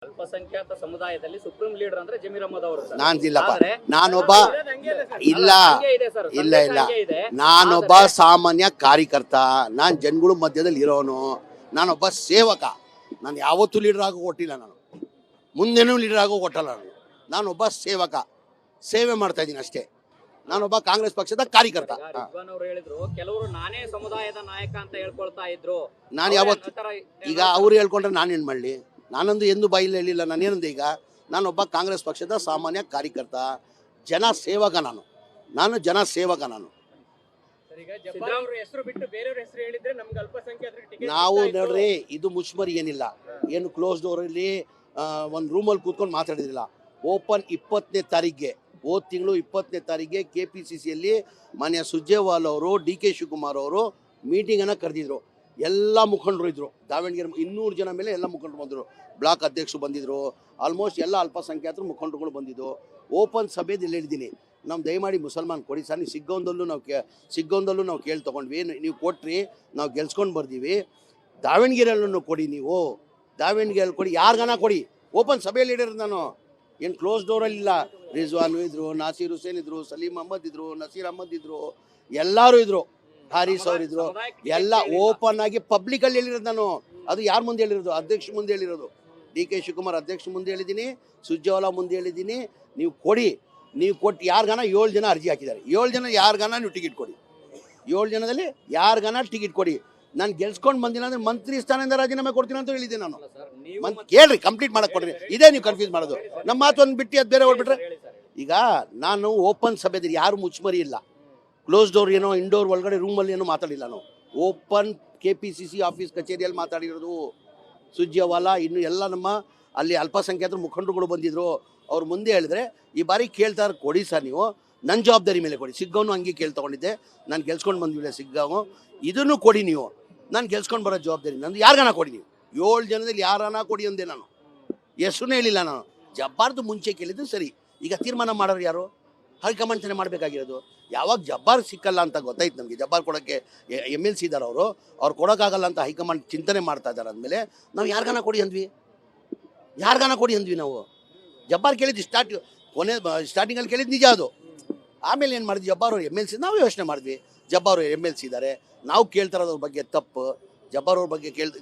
ಅಲ್ಪಸಂಖ್ಯಾತ ಸಮುದಾಯದಲ್ಲಿ supreme leader ಅಂದ್ರೆ ಜಮೀರ್ ಅಹಮದ್ ಅವರು. ನಾನಿಲ್ಲಪ್ಪ, ನಾನೊಬ್ಬ ಇಲ್ಲ ನಾನೊಬ್ಬ ಸಾಮಾನ್ಯ ಕಾರ್ಯಕರ್ತ. ನಾನು ಜನಗಳ ಮಧ್ಯದಲ್ಲಿ ಇರೋನು. ನಾನೊಬ್ಬ ಸೇವಕ. ನಾನು ಯಾವತ್ತೂ ಲೀಡರ್ ಆಗೋ ಕೊಟ್ಟಿಲ್ಲ, ನಾನು ಮುಂದೇನೂ ಲೀಡರ್ ಆಗೋ ಕೊಟ್ಟಲ್ಲ. ನಾನೊಬ್ಬ ಸೇವಕ, ಸೇವೆ ಮಾಡ್ತಾ ಇದ್ದೀನಿ ಅಷ್ಟೇ. ನಾನೊಬ್ಬ ಕಾಂಗ್ರೆಸ್ ಪಕ್ಷದ ಕಾರ್ಯಕರ್ತ. ಅವರು ಹೇಳಿದ್ರು ಕೆಲವರು ನಾನೇ ಸಮುದಾಯದ ನಾಯಕ ಅಂತ ಹೇಳ್ಕೊಳ್ತಾ ಇದ್ರು. ನಾನು ಯಾವತ್ತು ಈಗ ಅವ್ರು ಹೇಳ್ಕೊಂಡ್ರೆ ನಾನೇನು ಮಾಡಲಿ? ನಾನೊಂದು ಎಂದು ಬಾಯಿಲಿ ಹೇಳಿಲ್ಲ. ನಾನೇನಂದೆ, ಈಗ ನಾನೊಬ್ಬ ಕಾಂಗ್ರೆಸ್ ಪಕ್ಷದ ಸಾಮಾನ್ಯ ಕಾರ್ಯಕರ್ತ, ಜನ ಸೇವಕ. ನಾನು ಜನ ಸೇವಕ. ನಾವು ನೋಡ್ರಿ, ಇದು ಮುಷ್ಮರಿ ಏನಿಲ್ಲ, ಏನು ಕ್ಲೋಸ್ ಡೋರಲ್ಲಿ ಒಂದು ರೂಮಲ್ಲಿ ಕೂತ್ಕೊಂಡು ಮಾತಾಡಿದಿಲ್ಲ. ಓಪನ್ 20ನೇ ತಾರೀಕಿಗೆ, ಹೋದ ತಿಂಗಳು 20ನೇ ತಾರೀಕಿಗೆ KPCCಯಲ್ಲಿ ಮಾನ್ಯ ಸುರ್ಜೇವಾಲ ಅವರು, DK ಶಿವಕುಮಾರ್ ಅವರು ಮೀಟಿಂಗನ್ನು ಕರೆದಿದ್ರು. ಎಲ್ಲ ಮುಖಂಡರು ಇದ್ದರು. ದಾವಣಗೆರೆ 200 ಜನ ಮೇಲೆ ಎಲ್ಲ ಮುಖಂಡರು ಬಂದರು. ಬ್ಲಾಕ್ ಅಧ್ಯಕ್ಷರು ಬಂದಿದ್ದರು. ಆಲ್ಮೋಸ್ಟ್ ಎಲ್ಲ ಅಲ್ಪಸಂಖ್ಯಾತರು ಮುಖಂಡರುಗಳು ಬಂದಿದ್ದು. ಓಪನ್ ಸಭೆಯಲ್ಲಿ ಹೇಳಿದ್ದೀನಿ, ನಾವು ದಯಮಾಡಿ ಮುಸಲ್ಮಾನ್ ಕೊಡಿ ಸರ್. ನೀವು ಸಿಗ್ಗೋಂದಲ್ಲೂ ನಾವು ಕೇಳಿ ತೊಗೊಂಡ್ವಿ, ನೀವು ಕೊಟ್ರಿ, ನಾವು ಗೆಲ್ಸ್ಕೊಂಡು ಬರ್ತೀವಿ. ದಾವಣಗೆರೆಯಲ್ಲೂ ಕೊಡಿ, ನೀವು ದಾವಣಗೆರೆಯಲ್ಲಿ ಕೊಡಿ, ಯಾರಿಗಾನ ಕೊಡಿ. ಓಪನ್ ಸಭೆಯಲ್ಲಿ ಹೇಳಿರೋದು ನಾನು, ಏನು ಕ್ಲೋಸ್ ಡೋರಲ್ಲಿಲ್ಲ. ರಿಜ್ವಾನು ಇದ್ದರು, ನಾಸೀರ್ ಹುಸೇನ್ ಇದ್ದರು, ಸಲೀಂ ಅಹಮದ್ ಇದ್ದರು, ನಸೀರ್ ಅಹಮದ್ ಇದ್ದರು, ಎಲ್ಲರೂ ಇದ್ದರು, ಹಾರಿಸ್ ಅವರು ಇದ್ದರು. ಎಲ್ಲ ಓಪನ್ ಆಗಿ ಪಬ್ಲಿಕಲ್ಲಿ ಹೇಳಿರೋದು ನಾನು. ಅದು ಯಾರ ಮುಂದೆ ಹೇಳಿರೋದು? ಅಧ್ಯಕ್ಷ ಮುಂದೆ ಹೇಳಿರೋದು. DK ಶಿವಕುಮಾರ್ ಅಧ್ಯಕ್ಷ ಮುಂದೆ ಹೇಳಿದ್ದೀನಿ, ಸುರ್ಜೇವಾಲ ಮುಂದೆ ಹೇಳಿದ್ದೀನಿ. ನೀವು ಕೊಡಿ, ನೀವು ಕೊಟ್ಟು ಯಾರಿಗಾನ 7 ಜನ ಅರ್ಜಿ ಹಾಕಿದ್ದಾರೆ. 7 ಜನ ಯಾರಿಗಾನ ನೀವು ಟಿಕೆಟ್ ಕೊಡಿ. 7 ಜನದಲ್ಲಿ ಯಾರಿಗಾನ ಟಿಕೆಟ್ ಕೊಡಿ. ನಾನು ಗೆಲ್ಸ್ಕೊಂಡು ಬಂದಿಲ್ಲ ಅಂದರೆ ಮಂತ್ರಿ ಸ್ಥಾನದಿಂದ ರಾಜೀನಾಮೆ ಕೊಡ್ತೀನಿ ಅಂತ ಹೇಳಿದ್ದೆ ನಾನು. ಕೇಳ್ರಿ, ಕಂಪ್ಲೀಟ್ ಮಾಡಕ್ಕೆ ಕೊಡ್ರಿ. ಇದೇ ನೀವು ಕನ್ಫ್ಯೂಸ್ ಮಾಡೋದು. ನಮ್ಮ ಮಾತೊಂದು ಬಿಟ್ಟು ಅದು ಬೇರೆ ಹೊರಬಿಟ್ರೆ. ಈಗ ನಾನು ಓಪನ್ ಸಭೆದಲ್ಲಿ ಯಾರು ಮುಚ್ಚುಮರಿ ಇಲ್ಲ. ಕ್ಲೋಸ್ ಡೋರ್ ಏನೋ ಇಂಡೋರ್ ಒಳಗಡೆ ರೂಮಲ್ಲಿ ಏನೋ ಮಾತಾಡಿಲ್ಲ. ನಾವು ಓಪನ್ KPCC ಆಫೀಸ್ ಕಚೇರಿಯಲ್ಲಿ ಮಾತಾಡಿರೋದು. ಸುರ್ಜೇವಾಲ ಇನ್ನು ಎಲ್ಲ ನಮ್ಮ ಅಲ್ಲಿ ಅಲ್ಪಸಂಖ್ಯಾತರು ಮುಖಂಡರುಗಳು ಬಂದಿದ್ರು. ಅವ್ರು ಮುಂದೆ ಹೇಳಿದ್ರೆ, ಈ ಬಾರಿ ಕೇಳ್ತಾರೆ ಕೊಡಿ ಸರ್, ನೀವು ನನ್ನ ಜವಾಬ್ದಾರಿ ಮೇಲೆ ಕೊಡಿ. ಸಿಗ್ಗಾವನು ಹಂಗೆ ಕೇಳಿ ತೊಗೊಂಡಿದ್ದೆ, ನಾನು ಗೆಲ್ಸ್ಕೊಂಡು ಬಂದಿಲ್ಲ. ಸಿಗ್ಗಾವು ಇದನ್ನು ಕೊಡಿ, ನೀವು ನಾನು ಗೆಲ್ಸ್ಕೊಂಡು ಬರೋ ಜವಾಬ್ದಾರಿ ನಂದು. ಯಾರಿಗಾನ ಕೊಡಿ, ನೀವು 7 ಜನದಲ್ಲಿ ಯಾರನ್ನ ಕೊಡಿ ಅಂದೆ. ನಾನು ಹೆಸರು ಹೇಳಿಲ್ಲ. ನಾನು ಜಬ್ಬಾರ್ದು ಮುಂಚೆ ಕೇಳಿದ್ದು ಸರಿ. ಈಗ ತೀರ್ಮಾನ ಮಾಡೋರು ಯಾರು? ಹೈಕಮಾಂಡ್ ತಾನೇ ಮಾಡಬೇಕಾಗಿರೋದು. ಯಾವಾಗ ಜಬ್ಬಾರ್ ಸಿಕ್ಕಲ್ಲ ಅಂತ ಗೊತ್ತಾಯ್ತು ನಮಗೆ, ಜಬ್ಬಾರ್ ಕೊಡೋಕ್ಕೆ MLC ಇದ್ದಾರೆ ಅವರು, ಅವ್ರು ಕೊಡೋಕ್ಕಾಗಲ್ಲ ಅಂತ ಹೈಕಮಾಂಡ್ ಚಿಂತನೆ ಮಾಡ್ತಾ ಇದ್ದಾರೆ. ಅಂದಮೇಲೆ ನಾವು ಯಾರಿಗಾನ ಕೊಡಿ ಅಂದ್ವಿ. ನಾವು ಜಬ್ಬಾರ್ ಕೇಳಿದ್ವಿ. ಸ್ಟಾರ್ಟಿಂಗಲ್ಲಿ ಕೇಳಿದ್ದು ನಿಜ ಅದು. ಆಮೇಲೆ ಏನು ಮಾಡಿದ್ವಿ, ಜಬ್ಬಾರ್ ಅವ್ರು MLC ನಾವು ಯೋಚನೆ ಮಾಡಿದ್ವಿ. ಜಬ್ಬಾರ್ ಅವ್ರು MLC ಇದ್ದಾರೆ, ನಾವು ಕೇಳ್ತಾರೋದ್ರ ಬಗ್ಗೆ ತಪ್ಪು.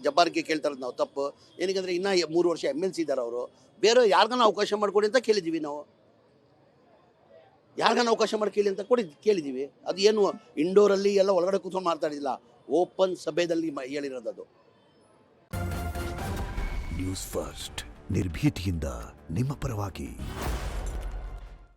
ಜಬ್ಬಾರ್ಗೆ ಕೇಳ್ತಾರೋದು ನಾವು ತಪ್ಪು. ಏನಕ್ಕೆ ಇನ್ನೂ 3 ವರ್ಷ MLC ಇದ್ದಾರೆ ಅವರು. ಬೇರೆ ಯಾರಿಗಾನ ಅವಕಾಶ ಮಾಡಿಕೊಡಿ ಅಂತ ಕೇಳಿದ್ದೀವಿ. ನಾವು ಯಾರಿಗಾನ ಅವಕಾಶ ಮಾಡಿ ಕೇಳಿ ಅಂತ ಕೇಳಿದ್ದೀವಿ. ಅದು ಏನು ಇಂಡೋರಲ್ಲಿ ಎಲ್ಲ ಒಳಗಡೆ ಕೂತ್ಕೊಂಡು ಮಾತಾಡಿಲ್ಲ, ಓಪನ್ ಸಭೆಯಲ್ಲಿ ಹೇಳಿರೋದು ಅದು. ನ್ಯೂಸ್ ಫಸ್ಟ್, ನಿರ್ಭೀತಿಯಿಂದ ನಿಮ್ಮ ಪರವಾಗಿ.